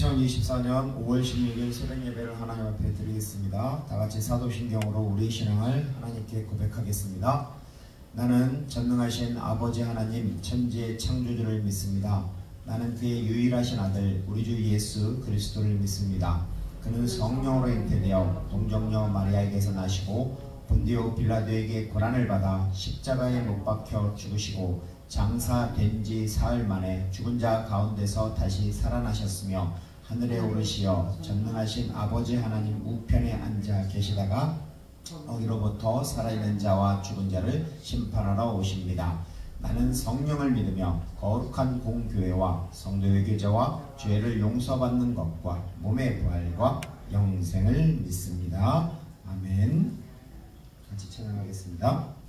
2024년 5월 16일 새벽 예배를 하나님 앞에 드리겠습니다. 다같이 사도신경으로 우리의 신앙을 하나님께 고백하겠습니다. 나는 전능하신 아버지 하나님 천지의 창조주를 믿습니다. 나는 그의 유일하신 아들 우리 주 예수 그리스도를 믿습니다. 그는 성령으로 잉태되어 동정녀 마리아에게서 나시고 본디오 빌라도에게 고난을 받아 십자가에 못 박혀 죽으시고 장사된 지 사흘 만에 죽은 자 가운데서 다시 살아나셨으며 하늘에 오르시어 전능하신 아버지 하나님 우편에 앉아 계시다가 거기로부터 살아있는 자와 죽은 자를 심판하러 오십니다. 나는 성령을 믿으며 거룩한 공교회와 성도의 교제와 죄를 용서받는 것과 몸의 부활과 영생을 믿습니다. 아멘. 같이 찬양하겠습니다.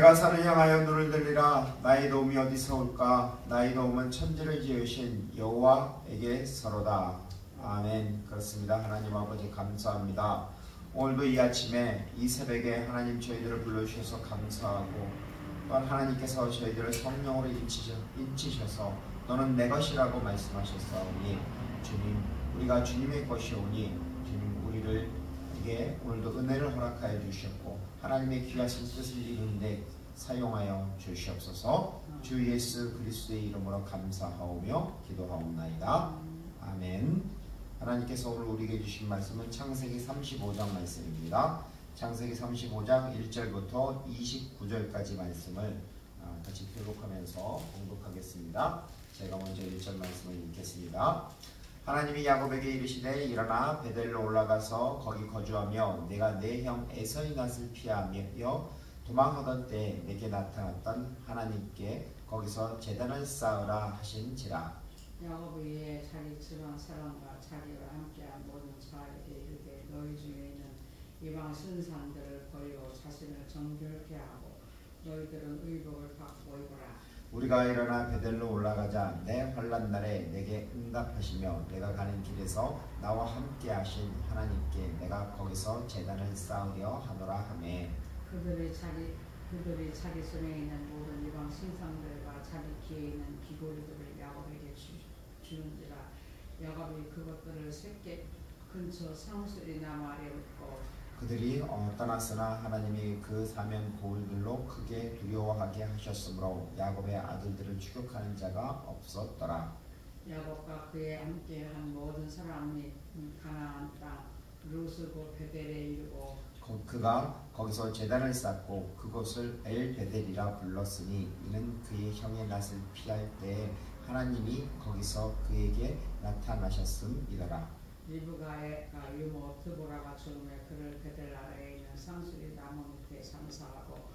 내가 산을 향하여 눈을 들리라. 나의 도움이 어디서 올까? 나의 도움은 천지를 지으신 여호와에게서로다. 아멘. 그렇습니다. 하나님 아버지 감사합니다. 오늘도 이 아침에 이 새벽에 하나님 저희들을 불러주셔서 감사하고 또한 하나님께서 저희들을 성령으로 인치셔서 너는 내 것이라고 말씀하셨사오니 주님 우리가 주님의 것이오니 주님 우리에게 오늘도 은혜를 허락하여 주셨고 하나님의 귀하신 뜻을 이루는데 사용하여 주시옵소서. 주 예수 그리스도의 이름으로 감사하오며 기도하옵나이다. 아멘. 하나님 하나님께서 오늘 우리에게 주신 말씀은 창세기 35장 말씀입니다. 창세기 35장 1절부터 29절까지 말씀을 같이 교독하면서 공독하겠습니다. 제가 먼저 1절 말씀을 읽겠습니다. 하나님이 야곱에게 이르시되 일어나 베델로 올라가서 거기 거주하며 내가 내 형 에서의 낯을 피하며 도망하던 때에 내게 나타났던 하나님께 거기서 제단을 쌓으라 하신지라. 야곱이 이에 자기 집안 사람과 자기와 함께한 모든 자에게 이르되 너희 중에 있는 이방 신상들을 버리고 자신을 정결케 하고 너희들은 의복을 받고 입어라. 우리가 일어나 베델로 올라가자 내 환난 날에 내게 응답하시며 내가 가는 길에서 나와 함께 하신 하나님께 내가 거기서 제단을 쌓으려 하노라 하매 그들이 자기 손에 있는 모든 이방 신상들과 자기 귀에 있는 귀고리들을 야곱에게 주는지라. 야곱이 그것들을 셋게 근처 상수리 나무 아래 묻고 그들이 떠났으나 하나님이 그 사면 고울들로 크게 두려워하게 하셨으므로 야곱의 아들들을 추격하는 자가 없었더라. 야곱과 그에 함께한 모든 사람이 가나안 땅 루스 곧 베델에 이르고 그가 거기서 제단을 쌓고 그곳을 엘베델이라 불렀으니 이는 그의 형의 낯을 피할 때에 하나님이 거기서 그에게 나타나셨음이더라. 리브가가 유모 드보라가 죽음에 그를 베델 아래에 있는 상수리 나무 밑에 장사하고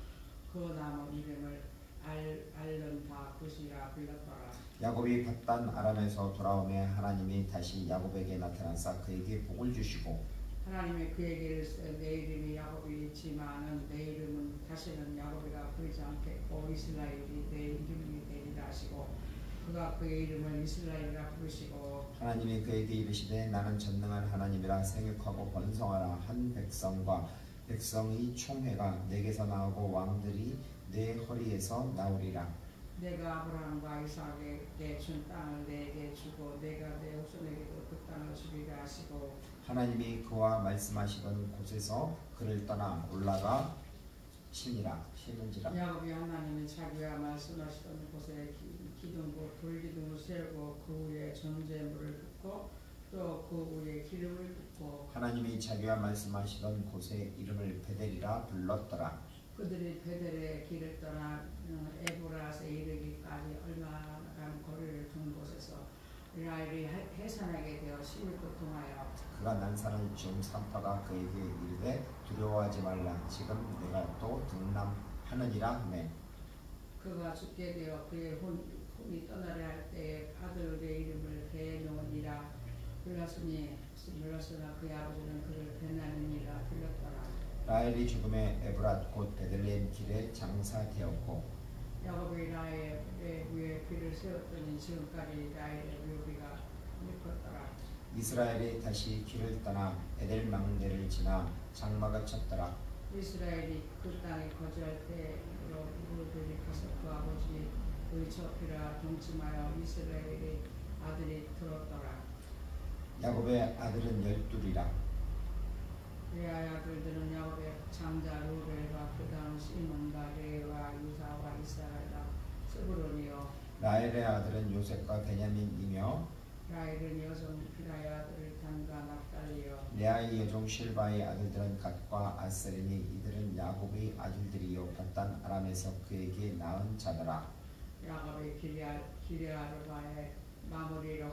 그 나무 이름을 알른바 굿이라 불렀더라. 야곱이 밧단 아람에서 돌아오매 하나님이 다시 야곱에게 나타나사 그에게 복을 주시고 하나님이 그에게 이르시되 내 이름이 야곱이지만은 내 이름은 다시는 야곱이라 부르지 않겠고 이스라엘이 내 이름이 되리라 하시고 그가 그의 이름을 이스라엘이라 부르시고 하나님이 그에게 이르시되 나는 전능한 하나님이라 생육하고 번성하라. 한 백성과 백성의 총회가 내게서 나오고 왕들이 내 허리에서 나오리라. 내가 아브라함과 이삭에게 준 땅을 내게 주고 내가 내 후손에게도 그 땅을 주리라 하시고 하나님이 그와 말씀하시던 곳에서 그를 떠나 올라가 신이라 신은지라. 야곱이 하나님이 자기와 말씀하시던 곳에 기둥 돌기둥을 세우고 그 위에 전제물을 붓고 또 그 위에 기름을 붓고 하나님이 자기와 말씀하시던 곳에 이름을 베델이라 불렀더라. 그들이 베델의 길을 떠나 에브라스에 이르기까지 얼마나 거리를 둔 곳에서 라헬이 해산하게 되어 심히 고통하여 그가 난산을 중 산파가 그에게 이르되 두려워하지 말라. 지금 내가 또 등남하느니라 하매 그가 죽게 되어 그의 혼이 떠나려 할 때에 아들의 이름을 베노니라 불렀으나 그의 아버지는 그를 베냐민이라 불렀더라. 라헬이 죽음에 에브랏 곧 베들레헴 길에 장사되었고 야곱이 라헬의 위에 귀를 세웠더니 지금까지 라헬의 묘비가 늙었더라. 이스라엘이 다시 길을 떠나 에델 망대를 지나 장막을 쳤더라. 이스라엘이 그 땅에 거주할 때로 이르들이 가서 그 아버지의 저피라 동침하여 이스라엘의 아들이 들었더라. 야곱의 아들은 12이라. 그의 아들들은 야곱의 장자 루벨과 그 다음 시몬과 레와 유다와 이스라엘과 스브론이요. 라헬의 아들은 요셉과 베냐민이며 라헬은 여종 비라의 아들 단과 납달리요. 레아의 여종 실바의 아들들은 갓과 아셀이니 이들은 야곱의 아들들이요 밧단 아람에서 그에게 낳은 자더라. 야곱이 기레아르바의 마므리로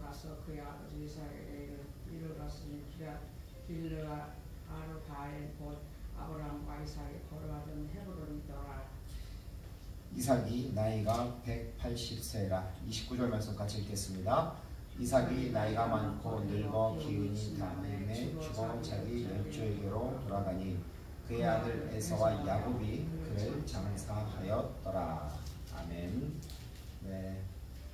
가서 그의 아버지 이삭에게 이르렀으니 길르아르바의 곧 아브라함과 이삭이 거류하던 헤브론이더라. 이삭이 나이가 180세라. 29절 말씀 같이 읽겠습니다. 이삭이 나이가 많고 늙어 기운이 닿음에 죽어 자기 열조에게로 돌아가니 그의 아들 에서와 야곱이 그를 장사하였더라. 아멘. 네,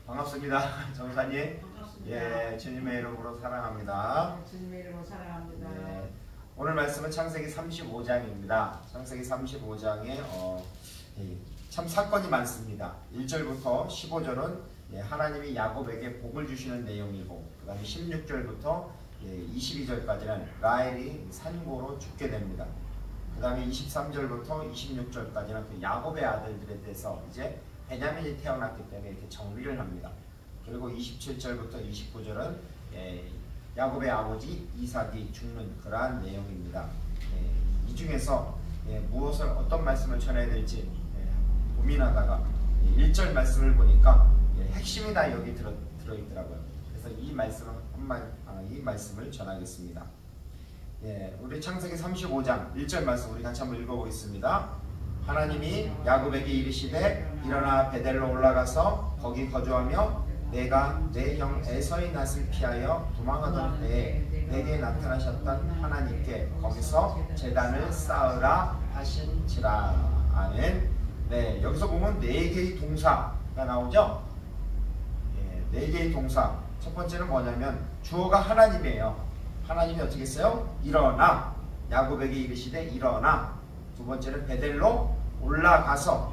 반갑습니다, 전사님. 반갑습니다. 예, 주님의 이름으로 사랑합니다. 주님의 이름으로 사랑합니다. 네, 오늘 말씀은 창세기 35장입니다. 창세기 35장에 참 사건이 많습니다. 1절부터 15절은 하나님이 야곱에게 복을 주시는 내용이고 그 다음에 16절부터 22절까지는 라헬이 산고로 죽게 됩니다. 그 다음에 23절부터 26절까지는 그 야곱의 아들들에 대해서 이제 베냐민이 태어났기 때문에 이렇게 정리를 합니다. 그리고 27절부터 29절은 야곱의 아버지 이삭이 죽는 그러한 내용입니다. 이 중에서 무엇을 어떤 말씀을 전해야 될지 고민하다가 1절 말씀을 보니까 핵심이 다 여기 들어있더라고요. 그래서 이 말씀을 전하겠습니다. 우리 창세기 35장 1절 말씀 우리 같이 한번 읽어보겠습니다. 하나님이 야곱에게 이르시되 일어나 베델로 올라가서 거기 거주하며 내가 내 형 에서의 낯을 피하여 도망하던 때에 내게 나타나셨던 하나님께 거기서 제단을 쌓으라 하신지라. 아멘. 여기서 보면 4개의 동사가 나오죠. 4개의 동사. 첫 번째는 뭐냐면 주어가 하나님이에요. 하나님이 어떻게 했어요? 일어나. 야곱에게 이르시되 일어나. 두 번째는 베델로 올라가서.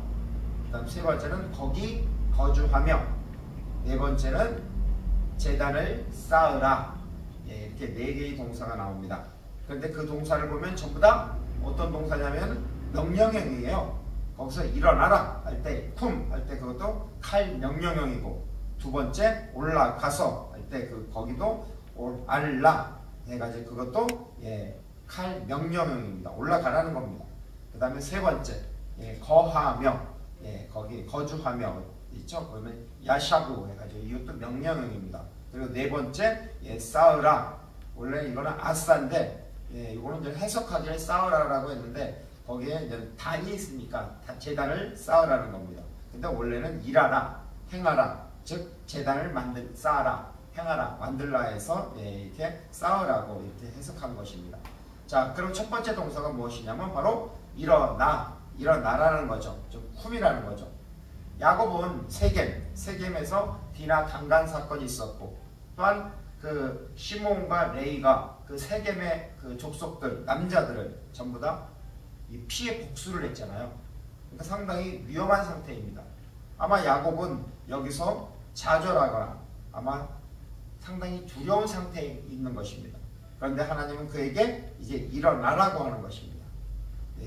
그 다음 세 번째는 거기 거주하며. 네 번째는 제단을 쌓으라. 이렇게 4개의 동사가 나옵니다. 그런데 그 동사를 보면 전부 다 어떤 동사냐면 명령형이에요. 거기서 일어나라 할 때 쿰 할 때 그것도 칼 명령형이고, 두 번째 올라가서 할 때 거기도 알라 해가지고 그것도 칼 명령형입니다. 올라가라는 겁니다. 그 다음에 세 번째 거하며 거기 거주하며 있죠. 그러면 야샤구 해가지고 이것도 명령형입니다. 그리고 네 번째 쌓으라. 원래 이거는 아싸인데 이거는 이제 해석하기를 쌓으라라고 했는데 거기에 이제 단이 있으니까 제단을 쌓으라는 겁니다. 근데 원래는 일하라, 행하라, 즉 제단을 쌓아라, 행하라, 만들라 해서 이렇게 쌓으라고 이렇게 해석한 것입니다. 자, 그럼 첫 번째 동사가 무엇이냐면 바로 일어나라는 거죠. 좀 쿰이라는 거죠. 야곱은 세겜에서 디나 강간 사건이 있었고, 또한 그 시몬과 레이가 그 세겜의 그 족속들 남자들을 전부 다 이 피해 복수를 했잖아요. 그러니까 상당히 위험한 상태입니다. 아마 야곱은 여기서 좌절하거나 아마 상당히 두려운 상태에 있는 것입니다. 그런데 하나님은 그에게 이제 일어나라고 하는 것입니다.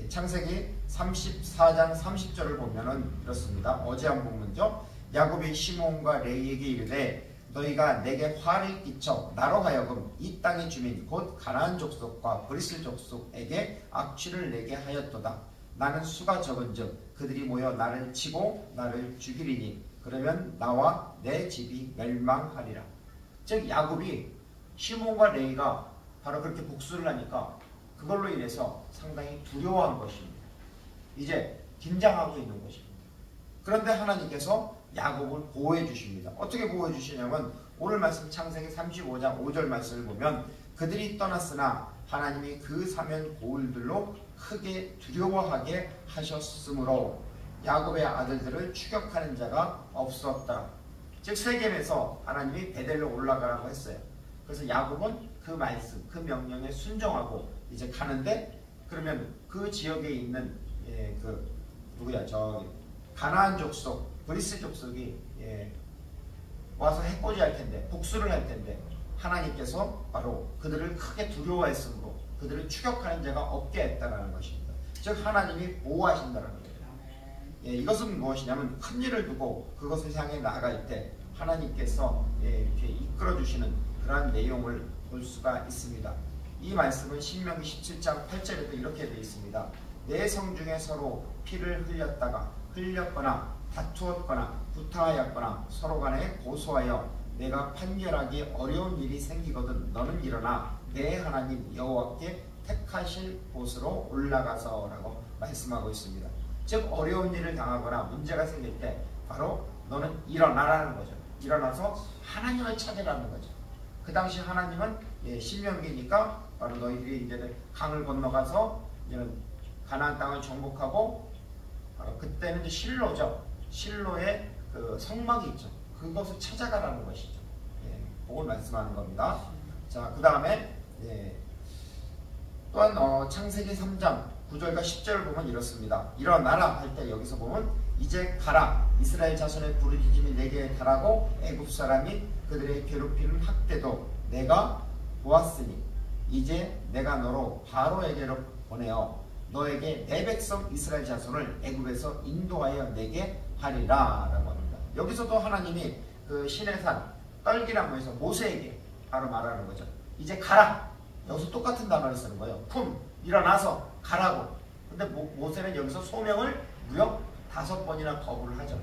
창세기 34장 30절을 보면은 이렇습니다. 어제 한 본문이죠. 야곱이 시몬과 레이에게 이르되 너희가 내게 화를 끼쳐 나로 하여금 이 땅의 주민 곧 가나안 족속과 브리스 족속에게 악취를 내게 하였도다. 나는 수가 적은즉 그들이 모여 나를 치고 나를 죽이리니 그러면 나와 내 집이 멸망하리라. 즉 야곱이 시몬과 레이가 바로 그렇게 복수를 하니까 그걸로 인해서 상당히 두려워한 것입니다. 이제 긴장하고 있는 것입니다. 그런데 하나님께서 야곱을 보호해 주십니다. 어떻게 보호해 주시냐면 오늘 말씀 창세기 35장 5절 말씀을 보면 그들이 떠났으나 하나님이 그 사면 고울들로 크게 두려워하게 하셨으므로 야곱의 아들들을 추격하는 자가 없었다. 즉 세겜에서 하나님이 베델로 올라가라고 했어요. 그래서 야곱은 그 말씀, 그 명령에 순종하고 이제 가는데, 그러면 그 지역에 있는 가나안 족속, 브리스 족속이 와서 해코지할 텐데, 복수를 할 텐데 하나님께서 바로 그들을 크게 두려워했으므로 그들을 추격하는 자가 없게 했다는 것입니다. 즉 하나님이 보호하신다는 거예요. 이것은 무엇이냐면 큰 일을 두고 그것을 향해 나아갈 때 하나님께서 이렇게 이끌어주시는 그러한 내용을 볼 수가 있습니다. 이 말씀은 신명기 17장 8절에도 이렇게 되어 있습니다. 내 성중에 서로 피를 흘렸거나 다투었거나 구타하였거나 서로 간에 고소하여 내가 판결하기 어려운 일이 생기거든 너는 일어나 내 하나님 여호와께 택하실 곳으로 올라가서 라고 말씀하고 있습니다. 즉 어려운 일을 당하거나 문제가 생길 때 바로 너는 일어나라는 거죠. 일어나서 하나님을 찾으라는 거죠. 그 당시 하나님은 신명기니까 바로 너희들이 이제 강을 건너가서 가나안 땅을 정복하고, 바로 그때는 이제 실로죠. 실로에 그 성막이 있죠. 그것을 찾아가라는 것이죠. 그걸 말씀하는 겁니다. 자, 그 다음에 또한 창세기 3장 9절과 10절을 보면 이렇습니다. 일어나라 할 때 여기서 보면 이제 가라. 이스라엘 자손의 부르짖음이 내게 달하고 애굽 사람이 그들의 괴롭히는 학대도 내가 보았으니 이제 내가 너로 바로에게로 보내어 너에게 내 백성 이스라엘 자손을 애굽에서 인도하여 내게 하리라 라고 합니다. 여기서도 하나님이 그 시내산 떨기나무에서 모세에게 바로 말하는 거죠. 이제 가라. 여기서 똑같은 단어를 쓰는 거예요. 품, 일어나서 가라고. 근데 모세는 여기서 소명을 무려 5번이나 거부를 하죠.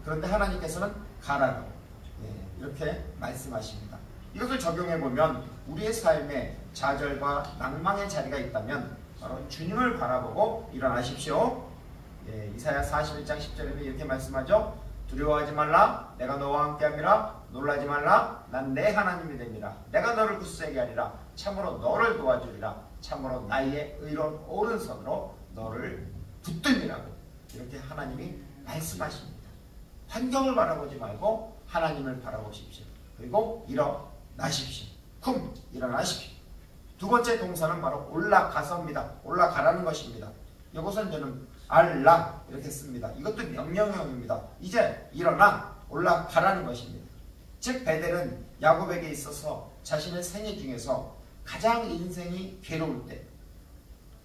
그런데 하나님께서는 가라고 이렇게 말씀하십니다. 이것을 적용해보면 우리의 삶에 좌절과 낭망의 자리가 있다면 바로 주님을 바라보고 일어나십시오. 이사야 41장 10절에는 이렇게 말씀하죠. 두려워하지 말라. 내가 너와 함께함이라. 놀라지 말라. 난 내 하나님이 됩니다. 내가 너를 굳세게 하리라. 참으로 너를 도와주리라. 참으로 나의 의로운 오른손으로 너를 붙들리라고 이렇게 하나님이 말씀하십니다. 환경을 바라보지 말고 하나님을 바라보십시오. 그리고 일어나십시오. 쿰, 일어나십시오. 두 번째 동사는 바로 올라가서입니다. 올라가라는 것입니다. 이것은 저는 알라 이렇게 씁니다. 이것도 명령형입니다. 이제 일어나 올라가라는 것입니다. 즉 베델은 야곱에게 있어서 자신의 생애 중에서 가장 인생이 괴로울 때,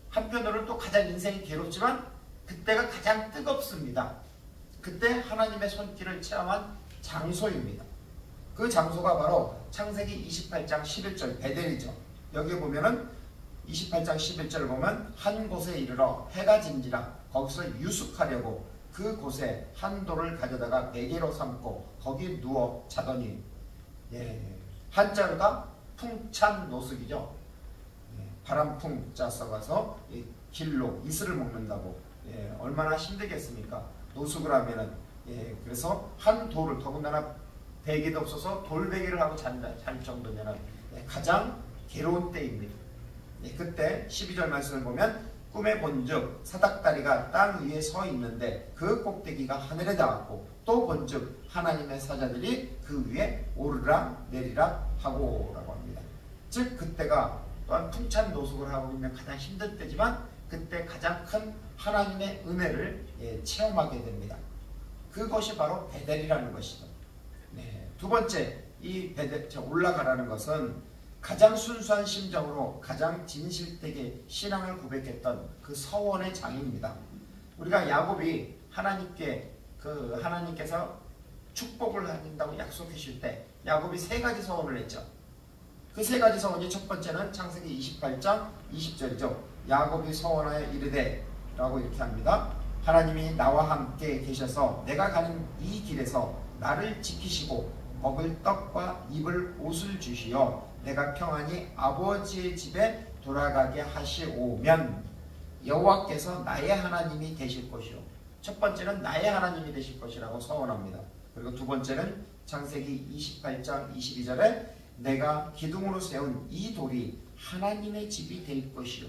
한편으로는 또 가장 인생이 괴롭지만 그때가 가장 뜨겁습니다. 그때 하나님의 손길을 체험한 장소입니다. 그 장소가 바로 창세기 28장 11절 베델이죠. 여기 보면은 28장 11절을 보면 한 곳에 이르러 해가 진지라 거기서 유숙하려고 그 곳에 한 돌을 가져다가 베개로 삼고 거기 누워 자더니 한자로가 풍찬 노숙이죠. 바람풍자 써가서 길로 이슬을 먹는다고 얼마나 힘들겠습니까? 노숙을 하면은 그래서 한 돌을 더군다나 베개도 없어서 돌베개를 하고 잘 정도면 가장 괴로운 때입니다. 그때 12절 말씀을 보면 꿈에 본즉 사닥다리가 땅 위에 서 있는데 그 꼭대기가 하늘에 닿았고 또 본즉 하나님의 사자들이 그 위에 오르라 내리라 하고 라고 합니다. 즉 그때가 또한 풍찬 노숙을 하고 있는 가장 힘든 때지만 그때 가장 큰 하나님의 은혜를 체험하게 됩니다. 그것이 바로 베델이라는 것이죠. 두 번째 이 베델 올라가라는 것은 가장 순수한 심정으로 가장 진실되게 신앙을 고백했던 그 서원의 장입니다. 우리가 야곱이 하나님께서 축복을 하신다고 약속해 주실 때 야곱이 3가지 서원을 했죠. 그 3가지 서원이 첫 번째는 창세기 28장 20절이죠. 야곱이 서원하여 이르되 라고 이렇게 합니다. 하나님이 나와 함께 계셔서 내가 가는 이 길에서 나를 지키시고 먹을 떡과 입을 옷을 주시어 내가 평안히 아버지의 집에 돌아가게 하시오면 여호와께서 나의 하나님이 되실 것이요. 첫 번째는 나의 하나님이 되실 것이라고 서원합니다. 그리고 두 번째는 창세기 28장 22절에 내가 기둥으로 세운 이 돌이 하나님의 집이 될 것이요.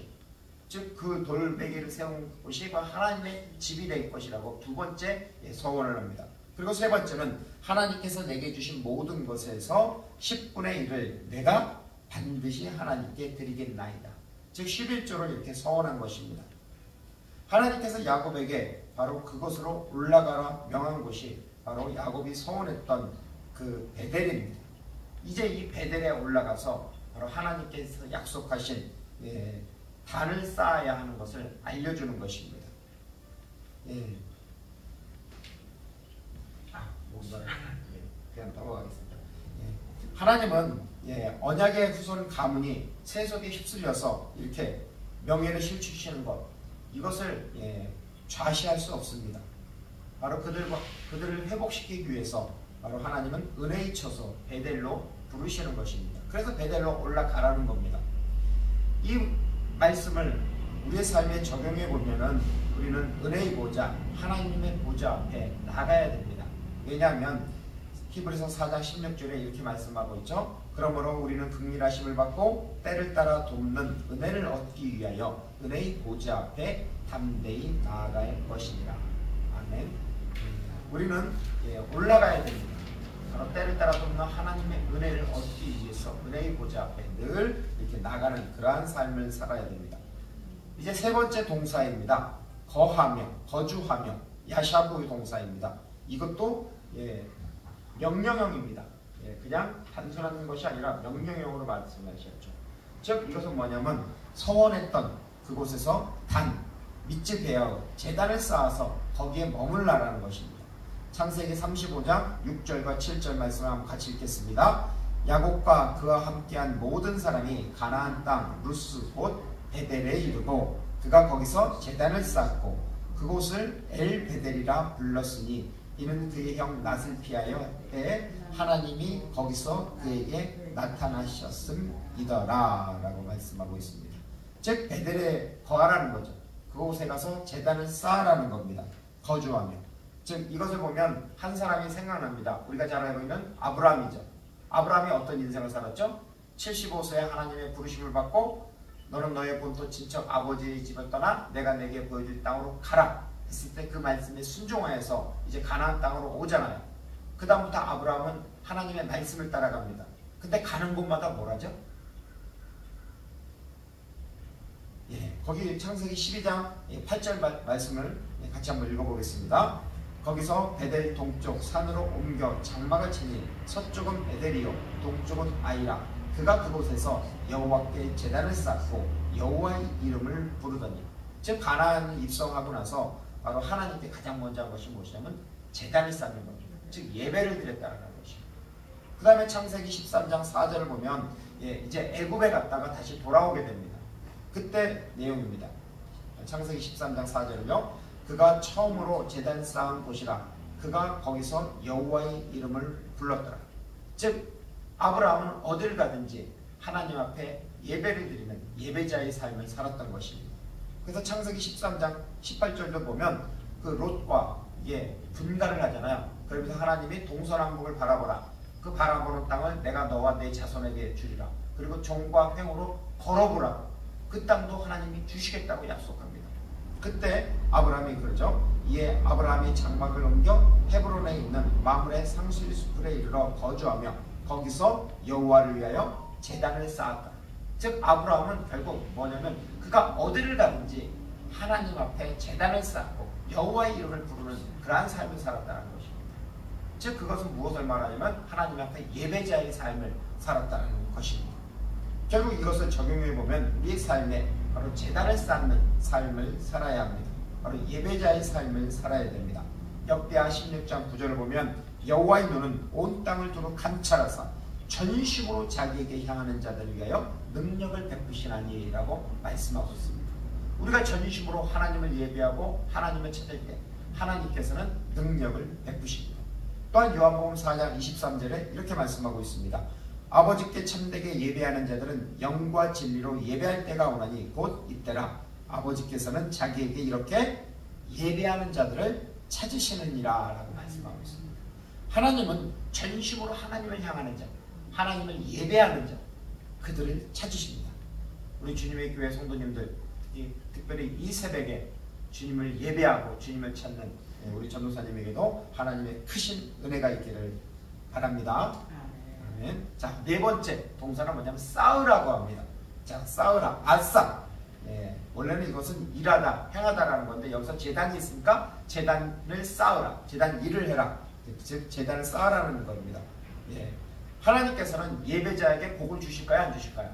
즉 그 돌베개를 세운 곳이 하나님의 집이 될 것이라고 두 번째 서원을 합니다. 그리고 세 번째는 하나님께서 내게 주신 모든 것에서 10분의 1을 내가 반드시 하나님께 드리겠나이다. 즉 11조를 이렇게 서원한 것입니다. 하나님께서 야곱에게 바로 그곳으로 올라가라 명한 곳이 바로 야곱이 서원했던 그 베델입니다. 이제 이 베델에 올라가서 바로 하나님께서 약속하신 단을 쌓아야 하는 것을 알려주는 것입니다. 그냥 넘어가겠습니다. 하나님은 언약의 후손 가문이 세속에 휩쓸려서 이렇게 명예를 실추시는 것, 이것을 좌시할 수 없습니다. 바로 그들을 회복시키기 위해서 바로 하나님은 은혜의 처소 베델로 부르시는 것입니다. 그래서 베델로 올라가라는 겁니다. 이 말씀을 우리의 삶에 적용해 보면은 우리는 은혜의 보좌, 하나님의 보좌 앞에 나가야 됩니다. 왜냐하면 히브리서 4장 16절에 이렇게 말씀하고 있죠. 그러므로 우리는 긍휼하심을 받고 때를 따라 돕는 은혜를 얻기 위하여 은혜의 보좌 앞에 담대히 나아갈 것이니라. 아멘. 우리는 올라가야 됩니다. 바로 때를 따라 돕는 하나님의 은혜를 얻기 위해서 은혜의 보좌 앞에 늘 이렇게 나가는 그러한 삶을 살아야 됩니다. 이제 세 번째 동사입니다. 거하며, 거주하며, 야샤부의 동사입니다. 이것도 명령형입니다. 그냥 단순한 것이 아니라 명령형으로 말씀하셨죠. 즉 이것은 뭐냐면 서원했던 그곳에서 밑집 베어 제단을 쌓아서 거기에 머물라라는 것입니다. 창세기 35장 6절과 7절 말씀을 한번 같이 읽겠습니다. 야곱과 그와 함께한 모든 사람이 가나안 땅 루스 곧 베델에 이르고 그가 거기서 제단을 쌓고 그곳을 엘베델이라 불렀으니 이는 그의 형 낫을 피하여 때 하나님이 거기서 그에게 나타나셨음이더라 라고 말씀하고 있습니다. 즉 베델에 거하라는 거죠. 그곳에 가서 제단을 쌓으라는 겁니다. 거주하며. 즉 이것을 보면 한 사람이 생각납니다. 우리가 잘 알고 있는 아브라함이죠. 아브라함이 어떤 인생을 살았죠? 75세에 하나님의 부르심을 받고 너는 너의 본토 친척 아버지의 집을 떠나 내가 내게 보여줄 땅으로 가라 했을 때 그 말씀에 순종하여서 이제 가나안 땅으로 오잖아요. 그 다음부터 아브라함은 하나님의 말씀을 따라갑니다. 근데 가는 곳마다 뭐라죠? 거기 창세기 12장 8절 말씀을 같이 한번 읽어보겠습니다. 거기서 베델 동쪽 산으로 옮겨 장막을 치니 서쪽은 베델이요 동쪽은 아이라 그가 그곳에서 여호와께 제단을 쌓고 여호와의 이름을 부르더니 즉 가나안을 입성하고 나서 바로 하나님께 가장 먼저 한 것이 무엇이냐면 제단을 쌓는 겁니다. 즉 예배를 드렸다는 것입니다. 그 다음에 창세기 13장 4절을 보면 이제 애굽에 갔다가 다시 돌아오게 됩니다. 그때 내용입니다. 창세기 13장 4절은요. 그가 처음으로 제단 쌓은 곳이라 그가 거기서 여호와의 이름을 불렀더라. 즉 아브라함은 어딜 가든지 하나님 앞에 예배를 드리는 예배자의 삶을 살았던 것입니다. 그래서 창세기 13장 18절도 보면 그 롯과 분가를 하잖아요. 그러면서 하나님이 동서남북을 바라보라. 그 바라보는 땅을 내가 너와 내 자손에게 주리라. 그리고 종과 횡으로 걸어보라. 그 땅도 하나님이 주시겠다고 약속합니다. 그때 아브라함이 그러죠. 이에 아브라함이 장막을 옮겨 헤브론에 있는 마므레 상수리 숲에 이르러 거주하며 거기서 여호와를 위하여 제단을 쌓았다. 즉 아브라함은 결국 뭐냐면 그가 어디를 가든지 하나님 앞에 제단을 쌓고 여호와의 이름을 부르는 그러한 삶을 살았다는 것입니다. 즉 그것은 무엇을 말하냐면 하나님 앞에 예배자의 삶을 살았다는 것입니다. 결국 이것을 적용해보면 우리의 삶에 바로 제단을 쌓는 삶을 살아야 합니다. 바로 예배자의 삶을 살아야 됩니다. 역대하 16장 9절을 보면 여호와의 눈은 온 땅을 두루 감찰하사 전심으로 자기에게 향하는 자들을 위하여 능력을 베푸시나니라고 말씀하고 있습니다. 우리가 전심으로 하나님을 예배하고 하나님을 찾을 때 하나님께서는 능력을 베푸십니다. 또한 요한복음 4장 23절에 이렇게 말씀하고 있습니다. 아버지께 참되게 예배하는 자들은 영과 진리로 예배할 때가 오나니 곧 이때라. 아버지께서는 자기에게 이렇게 예배하는 자들을 찾으시느니라 라고 말씀하고 있습니다. 하나님은 전심으로 하나님을 향하는 자, 하나님을 예배하는 자, 그들을 찾으십니다. 우리 주님의 교회 성도님들, 특별히 이 새벽에 주님을 예배하고 주님을 찾는 우리 전도사님에게도 하나님의 크신 은혜가 있기를 바랍니다. 아멘. 자, 네 번째 동사는 뭐냐면 쌓으라고 합니다. 자, 쌓으라, 아싸. 원래는 이것은 일하다, 행하다라는 건데 여기서 제단이 있으니까 제단을 쌓으라, 제단 일을 해라, 즉 제단을 쌓으라는 겁니다. 하나님께서는 예배자에게 복을 주실까요, 안 주실까요?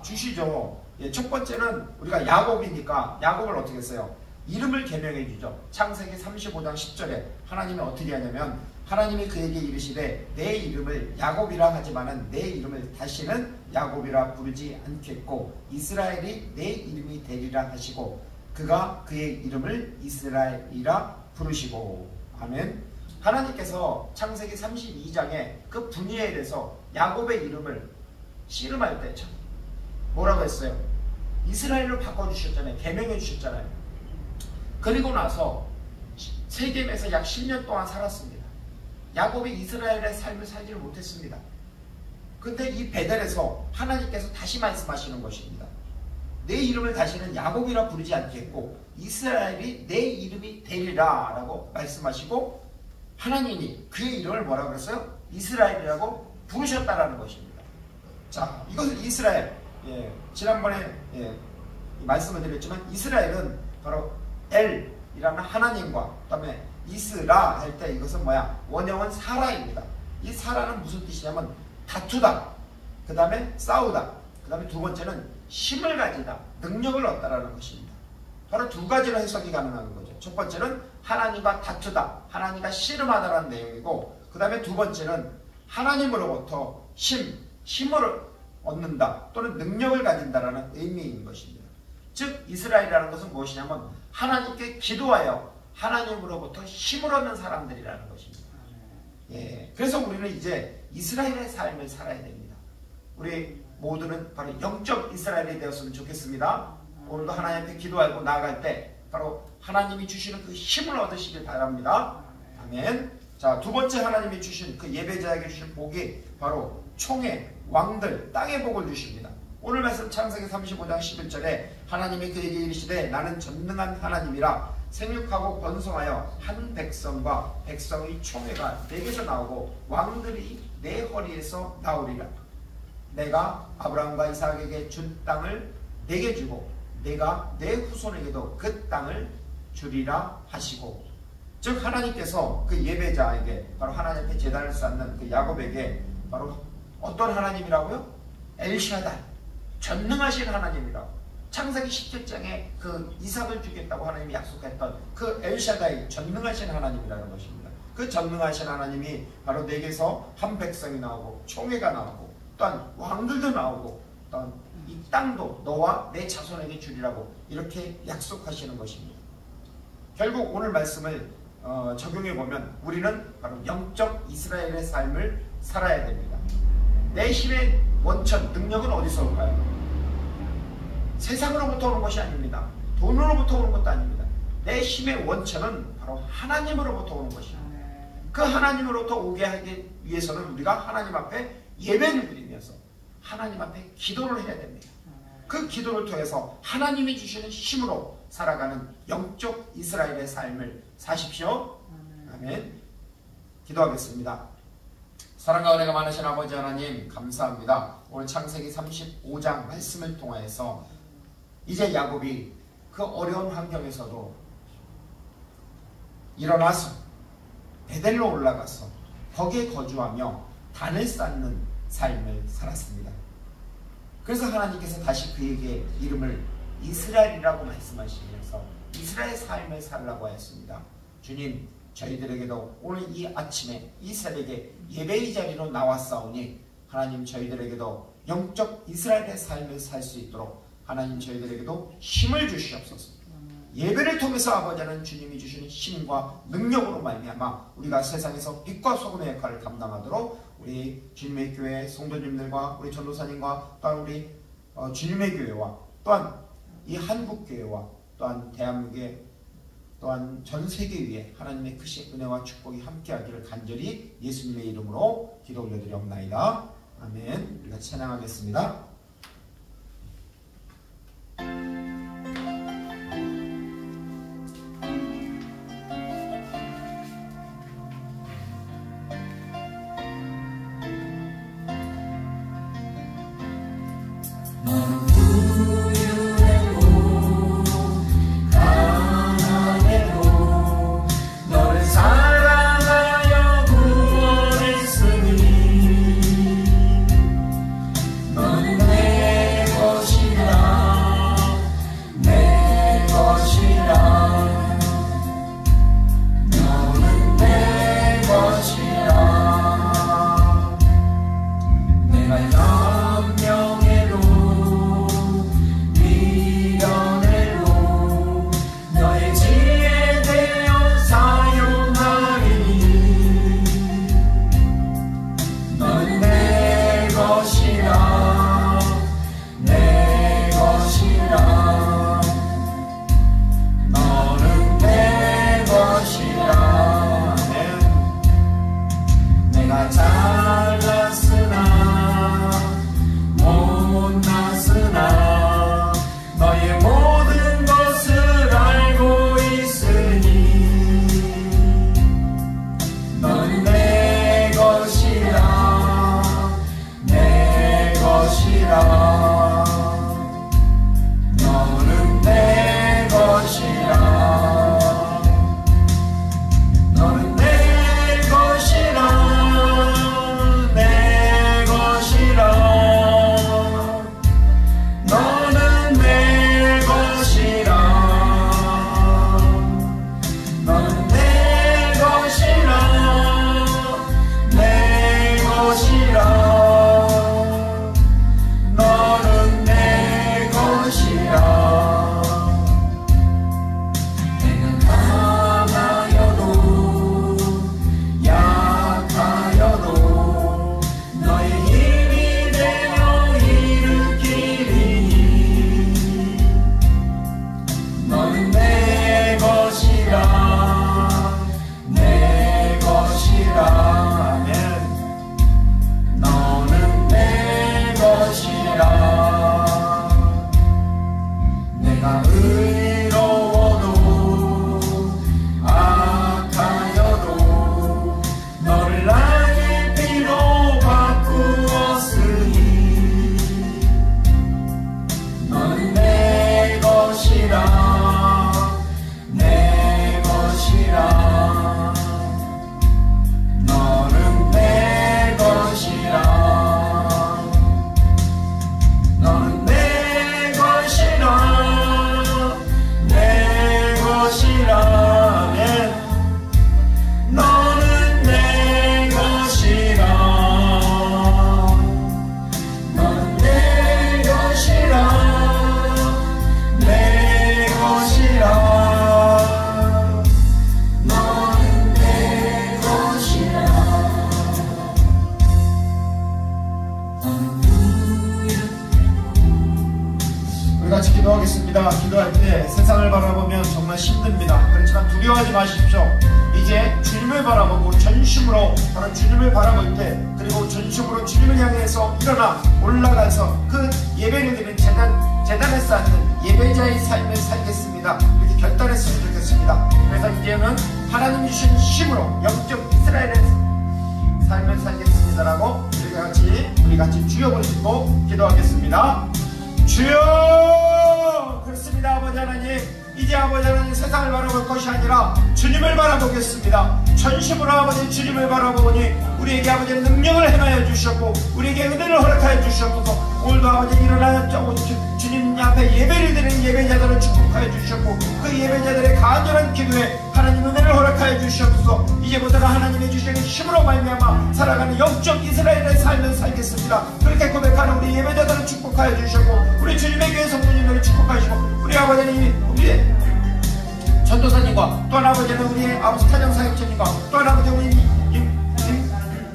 주시죠. 첫 번째는 우리가 야곱이니까 야곱을 어떻게 했어요? 이름을 개명해 주죠. 창세기 35장 10절에 하나님이 어떻게 하냐면 하나님이 그에게 이르시되 내 이름을 야곱이라 하지만은 내 이름을 다시는 야곱이라 부르지 않겠고 이스라엘이 내 이름이 되리라 하시고 그가 그의 이름을 이스라엘이라 부르시고. 아멘. 하나님께서 창세기 32장에 그 분이엘에서 야곱의 이름을 씨름할 때 뭐라고 했어요? 이스라엘로 바꿔주셨잖아요. 개명해 주셨잖아요. 그리고 나서 세겜에서 약 10년 동안 살았습니다. 야곱이 이스라엘의 삶을 살지를 못했습니다. 근데 이 베델에서 하나님께서 다시 말씀하시는 것입니다. 내 이름을 다시는 야곱이라 부르지 않겠고 이스라엘이 내 이름이 되리라 라고 말씀하시고 하나님이 그의 이름을 뭐라고 그랬어요? 이스라엘이라고 부르셨다라는 것입니다. 자, 이것은 이스라엘, 지난번에 말씀을 드렸지만 이스라엘은 바로 엘이라는 하나님과 그 다음에 이스라 할 때 이것은 뭐야? 원형은 사라입니다. 이 사라는 무슨 뜻이냐면 다투다, 그 다음에 싸우다, 그 다음에 두 번째는 힘을 가지다, 능력을 얻다라는 것입니다. 바로 두 가지로 해석이 가능한 거죠. 첫 번째는 하나님과 다투다, 하나님과 씨름하다라는 내용이고 그 다음에 두 번째는 하나님으로부터 힘을 얻는다 또는 능력을 가진다라는 의미인 것입니다. 즉 이스라엘이라는 것은 무엇이냐면 하나님께 기도하여 하나님으로부터 힘을 얻는 사람들이라는 것입니다. 예, 그래서 우리는 이제 이스라엘의 삶을 살아야 됩니다. 우리 모두는 바로 영적 이스라엘이 되었으면 좋겠습니다. 오늘도 하나님 앞에 기도하고 나아갈 때 바로 하나님이 주시는 그 힘을 얻으시길 바랍니다. 아멘. 자, 두 번째 하나님이 주신 그 예배자에게 주신 복이 바로 총회, 왕들, 땅의 복을 주십니다. 오늘 말씀 창세기 35장 11절에 하나님이 그에게 이르시되 나는 전능한 하나님이라 생육하고 번성하여 한 백성과 백성의 총회가 내게서 나오고 왕들이 내 허리에서 나오리라. 내가 아브라함과 이삭에게 준 땅을 내게 주고 내가 내 후손에게도 그 땅을 주리라 하시고, 즉 하나님께서 그 예배자에게 바로 하나님 앞에 제단을 쌓는 그 야곱에게 바로 어떤 하나님이라고요? 엘샤다이, 전능하신 하나님이라고. 창세기 17장에 그 이삭을 주겠다고 하나님이 약속했던 그 엘샤다이, 전능하신 하나님이라는 것입니다. 그 전능하신 하나님이 바로 내게서 한 백성이 나오고 총회가 나오고 또한 왕들도 나오고 또한 이 땅도 너와 내 자손에게 주리라고 이렇게 약속하시는 것입니다. 결국 오늘 말씀을 적용해 보면 우리는 바로 영적 이스라엘의 삶을 살아야 됩니다. 내 힘의 원천, 능력은 어디서 올까요? 세상으로부터 오는 것이 아닙니다. 돈으로부터 오는 것도 아닙니다. 내 힘의 원천은 바로 하나님으로부터 오는 것입니다. 그 하나님으로부터 오게 하기 위해서는 우리가 하나님 앞에 예배를 드리면서 하나님 앞에 기도를 해야 됩니다. 그 기도를 통해서 하나님이 주시는 힘으로 살아가는 영적 이스라엘의 삶을 사십시오. 아멘. 기도하겠습니다. 사랑과 은혜가 많으신 아버지 하나님 감사합니다. 오늘 창세기 35장 말씀을 통하여서 이제 야곱이 그 어려운 환경에서도 일어나서 베델로 올라가서 거기에 거주하며 단을 쌓는 삶을 살았습니다. 그래서 하나님께서 다시 그에게 이름을 이스라엘이라고 말씀하시면서 이스라엘 삶을 살라고 하였습니다. 주님, 저희들에게도 오늘 이 아침에 이 새벽에 예배의 자리로 나왔사오니 하나님 저희들에게도 영적 이스라엘의 삶을 살 수 있도록 하나님 저희들에게도 힘을 주시옵소서. 예배를 통해서 아버지 하나님 주님이 주시는 힘과 능력으로 말미암아 우리가 세상에서 빛과 소금의 역할을 감당하도록 우리 주님의 교회 성도님들과 우리 전도사님과 또한 우리 주님의 교회와 또한 이 한국교회와 또한 대한민국의 또한 전 세계 위에 하나님의 크신 은혜와 축복이 함께하기를 간절히 예수님의 이름으로 기도 올려드리옵나이다. 아멘. 우리가 찬양하겠습니다. 같이 기도하겠습니다. 기도할 때 세상을 바라보면 정말 힘듭니다. 그렇지만 두려워하지 마십시오. 이제 주님을 바라보고 전심으로 바로 주님을 바라볼 때, 그리고 전심으로 주님을 향해서 일어나 올라가서 그 예배를 드리는 재단에 쌓는 예배자의 삶을 살겠습니다. 이렇게 결단했으면 좋겠습니다. 그래서 이제는 하나님 주신 힘으로 영적 이스라엘의 삶을 살겠습니다라고 우리 같이 주여 부르시고 기도하겠습니다. 주여! 그렇습니다. 아버지 하나님, 이제 아버지 하나님 세상을 바라볼 것이 아니라 주님을 바라보겠습니다. 전심으로 아버지 주님을 바라보니 우리에게 아버지 능력을 행하여 주셨고 우리에게 은혜를 허락하여 주셨고, 오늘도 아버지 일어나 주님 앞에 예배를 드리는 예배자들을 축복하여 주셨고, 그 예배자들의 간절한 기도에 하나님 은혜를 허락하여 주셨고, 이제부터는 하나님의 주시는 힘으로 말미암아 살아가는 영적 이스라엘의 삶을 살겠습니다. 그렇게 고백하는 우리 예배자들을 축복하여 주셨고, 우리 주님의 교회 성도님들을 축복하시고, 우리 아버지는 우리의 전도사님과 또한 아버지는 우리의 아버지 타정사역자님과 또한 아버지 우리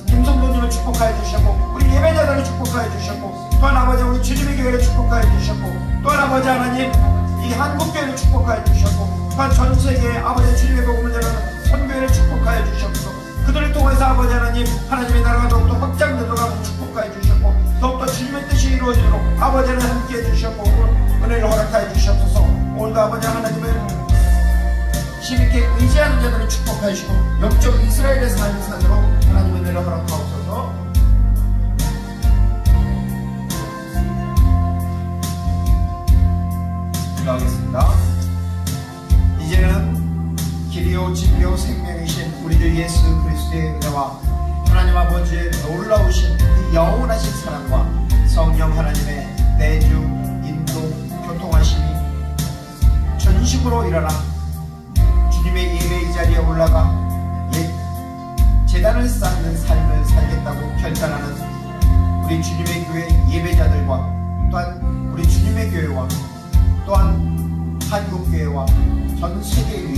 김성도님을 축복하여 주셨고, 우리 예배자들을 축복하여 주셨고, 또한 아버지 우리 주님의 교회를 축복하여 주셨고, 또한 아버지 하나님 이 한국교회를 축복하여 주셨고, 또한 전세계에 아버지 주님의 복음을 전하는 선교회를 축복하여 주셨고, 그들을 통해서 아버지 하나님 하나님의 나라가 더욱더 확장되도록 축복하여 주셨고, 더욱더 주님의 뜻이 이루어지도록 아버지는 함께해 주셨고 은혜를 허락하여 주셨소서. 오늘도 아버지 하나님을 힘있게 의지하는 자들을 축복하여 주시고 영적 이스라엘의 삶을 살도록 하나님 은혜를 허락하옵소서. 기도하겠습니다. 이제는 길이요 진리요 생명이신 우리들 예수 그리스도의 은혜와 하나님 아버지의 놀라우신 그 영원하신 사랑과 성령 하나님의 내주 인도 교통하심이 전심으로 일어나 주님의 예배의 자리에 올라가 재단을 쌓는 삶을 살겠다고 결단하는 우리 주님의 교회 예배자들과 또한 우리 주님의 교회와 또한 한국교회와 전 세계의